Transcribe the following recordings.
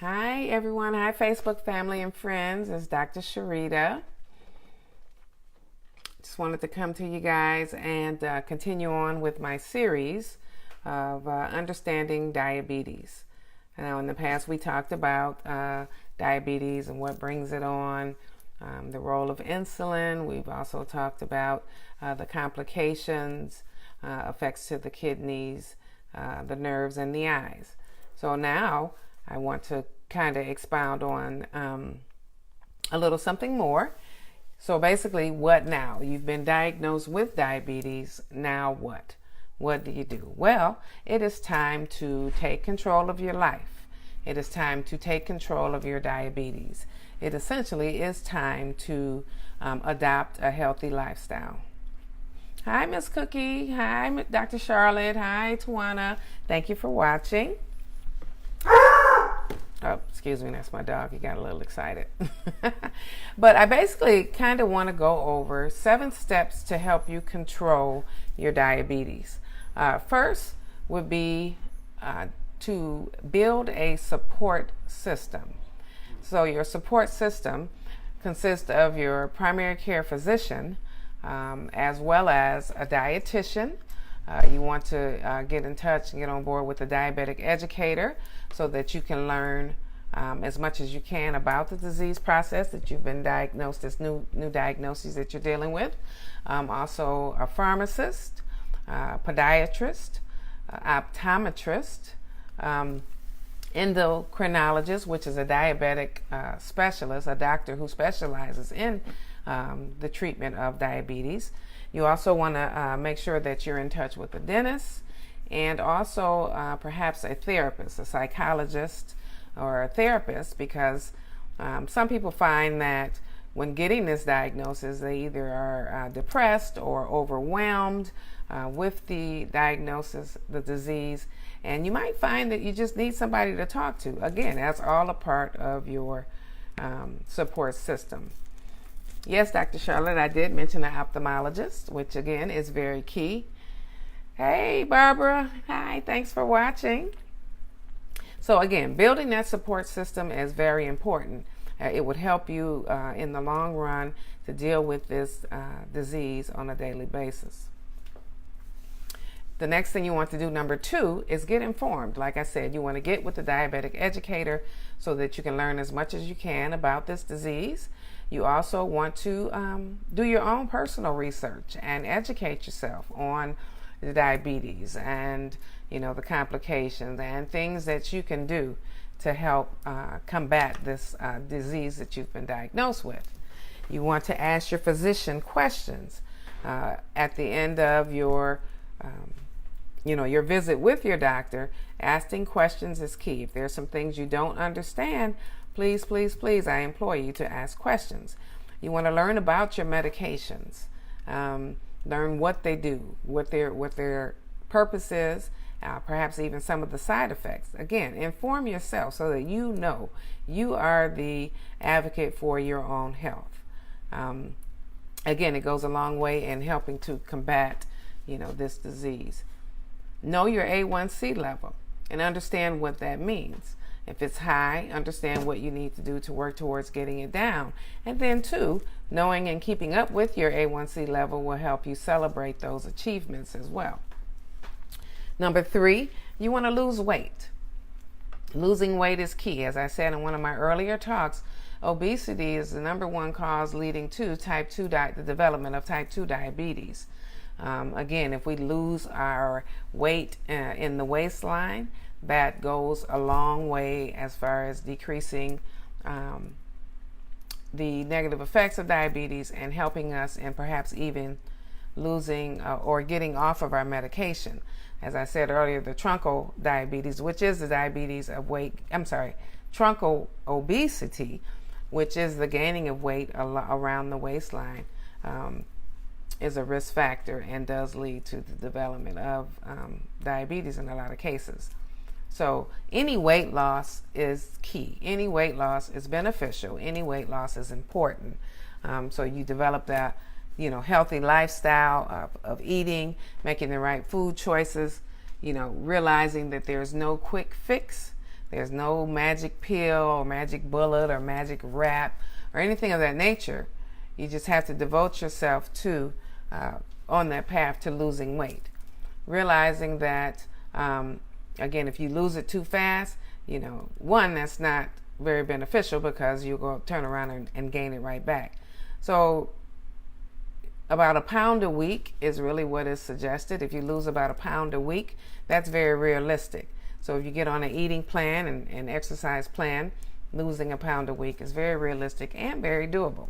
Hi everyone, hi Facebook family and friends, it's Dr. Sharita. Just wanted to come to you guys and continue on with my series of understanding diabetes. Now in the past we talked about diabetes and what brings it on, the role of insulin. We've also talked about the complications, effects to the kidneys, the nerves and the eyes. So now I want to kind of expound on a little something more. So basically, what now? You've been diagnosed with diabetes. Now what? What do you do? Well, it is time to take control of your life. It is time to take control of your diabetes. It essentially is time to adopt a healthy lifestyle. Hi, Miss Cookie. Hi, Dr. Charlotte. Hi, Tawana. Thank you for watching. Oh, excuse me, that's my dog. He got a little excited. But I basically kind of want to go over 7 steps to help you control your diabetes. First would be to build a support system. So your support system consists of your primary care physician, as well as a dietitian. You want to get in touch and get on board with a diabetic educator so that you can learn as much as you can about the disease process that you've been diagnosed, this new diagnoses that you're dealing with. Also a pharmacist, podiatrist, optometrist, endocrinologist, which is a diabetic specialist, a doctor who specializes in the treatment of diabetes. You also want to make sure that you're in touch with a dentist and also perhaps a therapist, a psychologist or a therapist, because some people find that when getting this diagnosis, they either are depressed or overwhelmed with the diagnosis, the disease, and you might find that you just need somebody to talk to. Again, that's all a part of your support system. Yes, Dr. Charlotte, I did mention an ophthalmologist, which again is very key. Hey, Barbara. Hi, thanks for watching. So again, building that support system is very important. It would help you in the long run to deal with this disease on a daily basis. The next thing you want to do, number 2, is get informed. Like I said, you want to get with the diabetic educator so that you can learn as much as you can about this disease. You also want to do your own personal research and educate yourself on the diabetes and the complications and things that you can do to help combat this disease that you've been diagnosed with. You want to ask your physician questions at the end of your your visit with your doctor. Asking questions is key. If there's some things you don't understand, please, I implore you to ask questions. You want to learn about your medications, learn what they do, what their purpose is, perhaps even some of the side effects. Again, inform yourself so that you know you are the advocate for your own health. Again, it goes a long way in helping to combat, this disease. Know your A1C level and understand what that means. If it's high, understand what you need to do to work towards getting it down. And then 2, knowing and keeping up with your A1C level will help you celebrate those achievements as well. Number 3, you want to lose weight. Losing weight is key. As I said in one of my earlier talks, obesity is the number 1 cause leading to the development of type 2 diabetes. Again, if we lose our weight in the waistline, that goes a long way as far as decreasing the negative effects of diabetes and helping us in perhaps even losing or getting off of our medication. As I said earlier, the truncal diabetes, which is the truncal obesity, which is the gaining of weight around the waistline, is a risk factor and does lead to the development of diabetes in a lot of cases. So any weight loss is key. Any weight loss is beneficial. Any weight loss is important. So you develop that, healthy lifestyle of eating, making the right food choices, realizing that there's no quick fix, There's no magic pill or magic bullet or magic wrap or anything of that nature. You just have to devote yourself to on that path to losing weight. Realizing that, again, if you lose it too fast, one, that's not very beneficial because you'll go turn around and gain it right back. So about 1 pound a week is really what is suggested. If you lose about 1 pound a week, that's very realistic. So if you get on an eating plan and exercise plan, losing 1 pound a week is very realistic and very doable.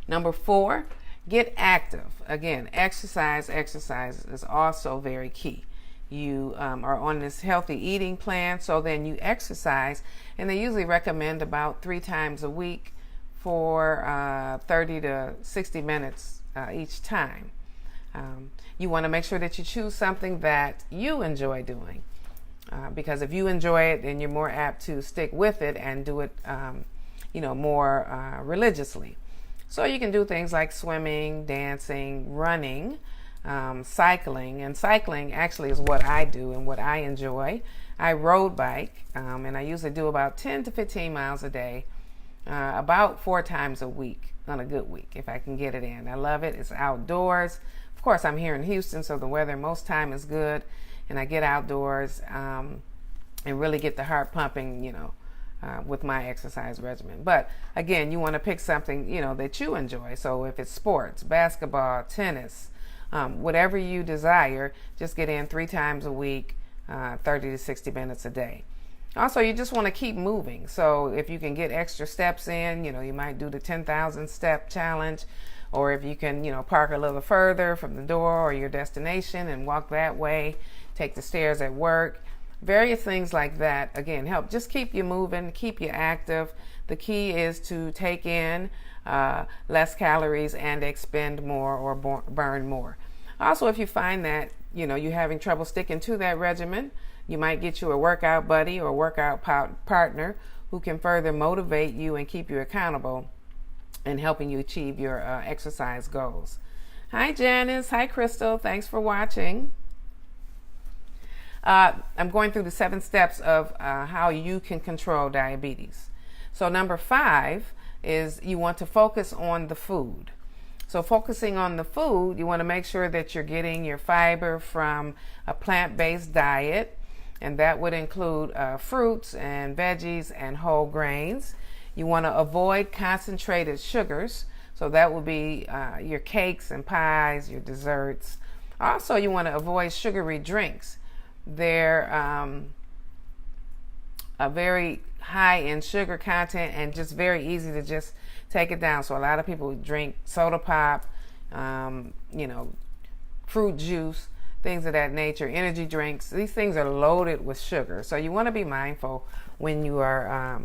Number 4, get active. Again, exercise is also very key. You are on this healthy eating plan, so then you exercise, and they usually recommend about 3 times a week for 30 to 60 minutes each time. You want to make sure that you choose something that you enjoy doing, because if you enjoy it, then you're more apt to stick with it and do it more religiously. So you can do things like swimming, dancing, running, cycling. And cycling actually is what I do and what I enjoy. I road bike, and I usually do about 10 to 15 miles a day, about 4 times a week on a good week, if I can get it in. I love it. It's outdoors. Of course, I'm here in Houston, so the weather most time is good, and I get outdoors and really get the heart pumping, with my exercise regimen. But again, you want to pick something, that you enjoy. So if it's sports, basketball, tennis, whatever you desire, just get in 3 times a week, 30 to 60 minutes a day. Also, you just want to keep moving. So if you can get extra steps in, you might do the 10,000 step challenge, or if you can, park a little further from the door or your destination and walk that way, take the stairs at work. Various things like that, again, help just keep you moving, keep you active. The key is to take in less calories and expend more or burn more. Also, if you find that, you're having trouble sticking to that regimen, you might get you a workout buddy or workout partner who can further motivate you and keep you accountable and helping you achieve your exercise goals. Hi, Janice. Hi, Crystal. Thanks for watching. I'm going through the 7 steps of how you can control diabetes. So number 5 is you want to focus on the food. So focusing on the food, you want to make sure that you're getting your fiber from a plant-based diet, and that would include fruits and veggies and whole grains. You want to avoid concentrated sugars, so that will be your cakes and pies, your desserts. Also, you want to avoid sugary drinks. They're very high in sugar content and just very easy to just take it down. So a lot of people drink soda pop, fruit juice, things of that nature, energy drinks. These things are loaded with sugar. So you want to be mindful when you are,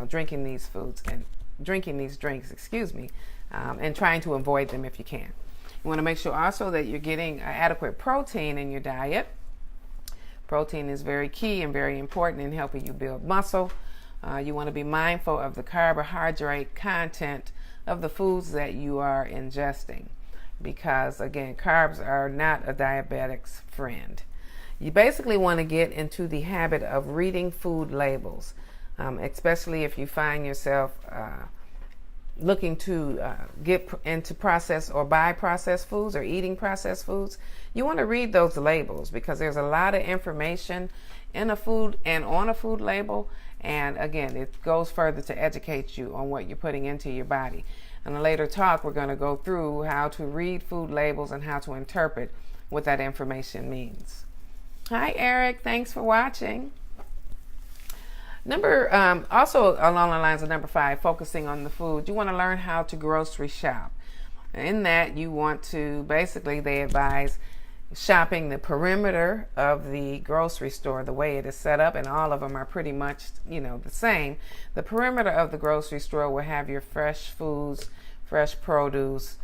drinking these foods and drinking these drinks, and trying to avoid them if you can. You want to make sure also that you're getting adequate protein in your diet. Protein is very key and very important in helping you build muscle. You want to be mindful of the carbohydrate content of the foods that you are ingesting, because again, carbs are not a diabetic's friend. You basically want to get into the habit of reading food labels, especially if you find yourself looking to get into processed or buy processed foods or eating processed foods. You want to read those labels because there's a lot of information in a food and on a food label. And again, it goes further to educate you on what you're putting into your body. In a later talk, we're going to go through how to read food labels and how to interpret what that information means. Hi, Eric. Thanks for watching. Also along the lines of number 5, focusing on the food, you want to learn how to grocery shop. In that, you want to basically, they advise shopping the perimeter of the grocery store, the way it is set up, and all of them are pretty much, the same. The perimeter of the grocery store will have your fresh foods, fresh produce,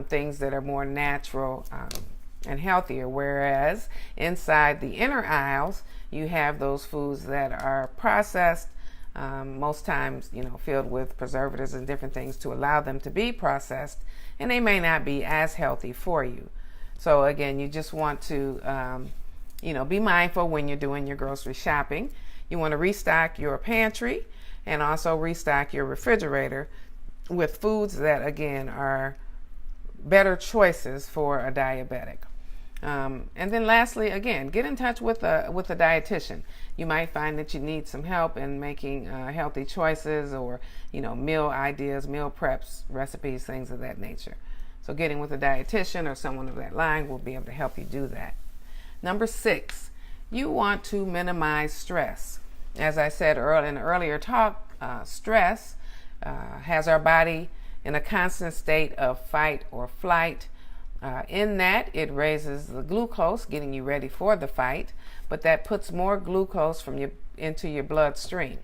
things that are more natural and healthier, whereas inside the inner aisles, you have those foods that are processed, most times, filled with preservatives and different things to allow them to be processed, and they may not be as healthy for you. So again, you just want to, be mindful when you're doing your grocery shopping. You want to restock your pantry and also restock your refrigerator with foods that, again, are better choices for a diabetic. And then lastly, again, get in touch with a dietitian. You might find that you need some help in making healthy choices, or meal ideas, meal preps, recipes, things of that nature. So getting with a dietitian or someone of that line will be able to help you do that. Number 6, you want to minimize stress. As I said in an earlier talk, stress has our body in a constant state of fight or flight. In that, it raises the glucose, getting you ready for the fight, but that puts more glucose into your bloodstream,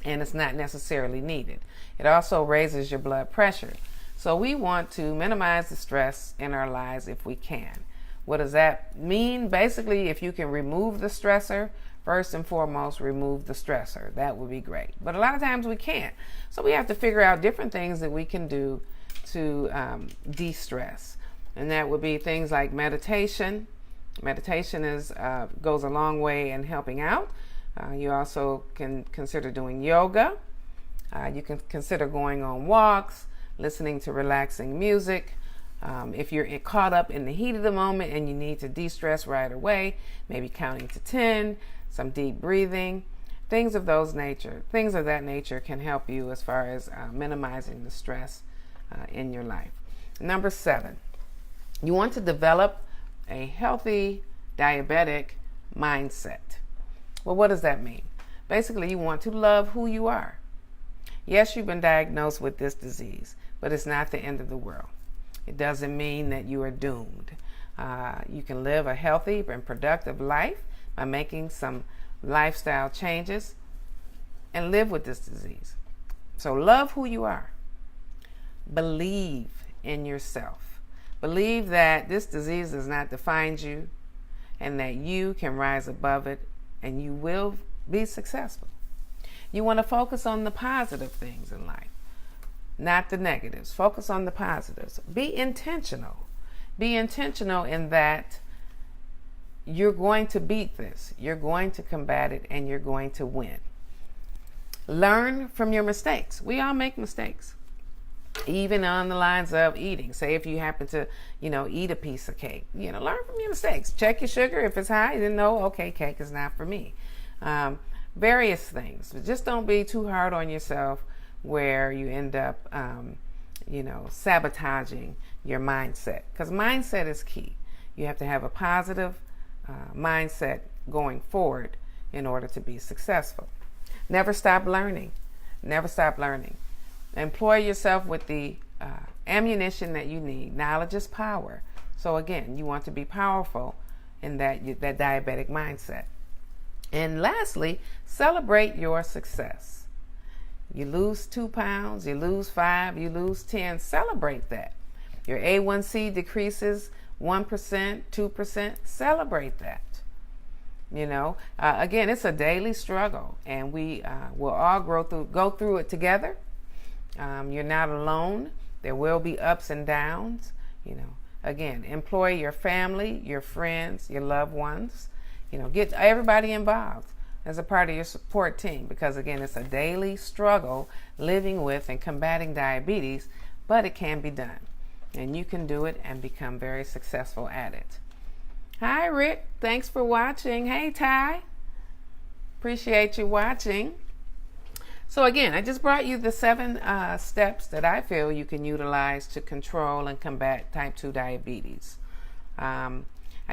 and it's not necessarily needed. It also raises your blood pressure. So we want to minimize the stress in our lives if we can. What does that mean? Basically, if you can remove the stressor, first and foremost, remove the stressor. That would be great. But a lot of times we can't. So we have to figure out different things that we can do to de-stress. And that would be things like meditation. Meditation goes a long way in helping out. You also can consider doing yoga. You can consider going on walks, listening to relaxing music. If you're caught up in the heat of the moment and you need to de-stress right away, maybe counting to 10, some deep breathing, things of that nature can help you as far as minimizing the stress in your life. Number 7, you want to develop a healthy diabetic mindset. Well, what does that mean? Basically, you want to love who you are. Yes, you've been diagnosed with this disease, but it's not the end of the world. It doesn't mean that you are doomed. You can live a healthy and productive life by making some lifestyle changes and live with this disease. So love who you are. Believe in yourself. Believe that this disease does not define you and that you can rise above it and you will be successful. You want to focus on the positive things in life, not the negatives. Focus on the positives. Be intentional. Be intentional in that you're going to beat this. You're going to combat it and you're going to win. Learn from your mistakes. We all make mistakes. Even on the lines of eating. Say if you happen to, eat a piece of cake, learn from your mistakes. Check your sugar. If it's high, then know, okay, cake is not for me. Various things. But just don't be too hard on yourself where you end up, sabotaging your mindset. Because mindset is key. You have to have a positive mindset going forward in order to be successful. Never stop learning. Never stop learning. Employ yourself with the ammunition that you need. Knowledge is power. So again, you want to be powerful in that diabetic mindset. And lastly, celebrate your success. You lose 2 pounds, you lose 5, you lose 10, celebrate that. Your A1C decreases 1%, 2%, celebrate that. Again, it's a daily struggle and we will all go through it together. You're not alone. There will be ups and downs. Again, employ your family, your friends, your loved ones. Get everybody involved as a part of your support team because, again, it's a daily struggle living with and combating diabetes, but it can be done. And you can do it and become very successful at it. Hi, Rick. Thanks for watching. Hey, Ty. Appreciate you watching. So again, I just brought you the 7 steps that I feel you can utilize to control and combat type 2 diabetes. I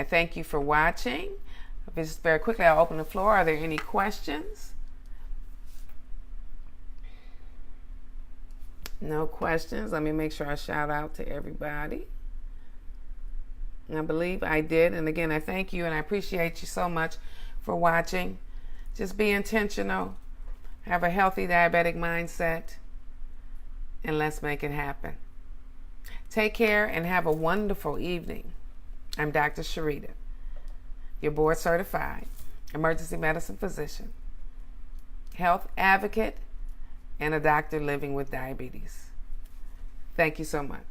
thank you for watching. Just very quickly, I'll open the floor. Are there any questions? No questions. Let me make sure I shout out to everybody. I believe I did. And again, I thank you and I appreciate you so much for watching. Just be intentional. Have a healthy diabetic mindset. And let's make it happen. Take care and have a wonderful evening. I'm Dr. Sharita, your board certified emergency medicine physician, health advocate, and a doctor living with diabetes. Thank you so much.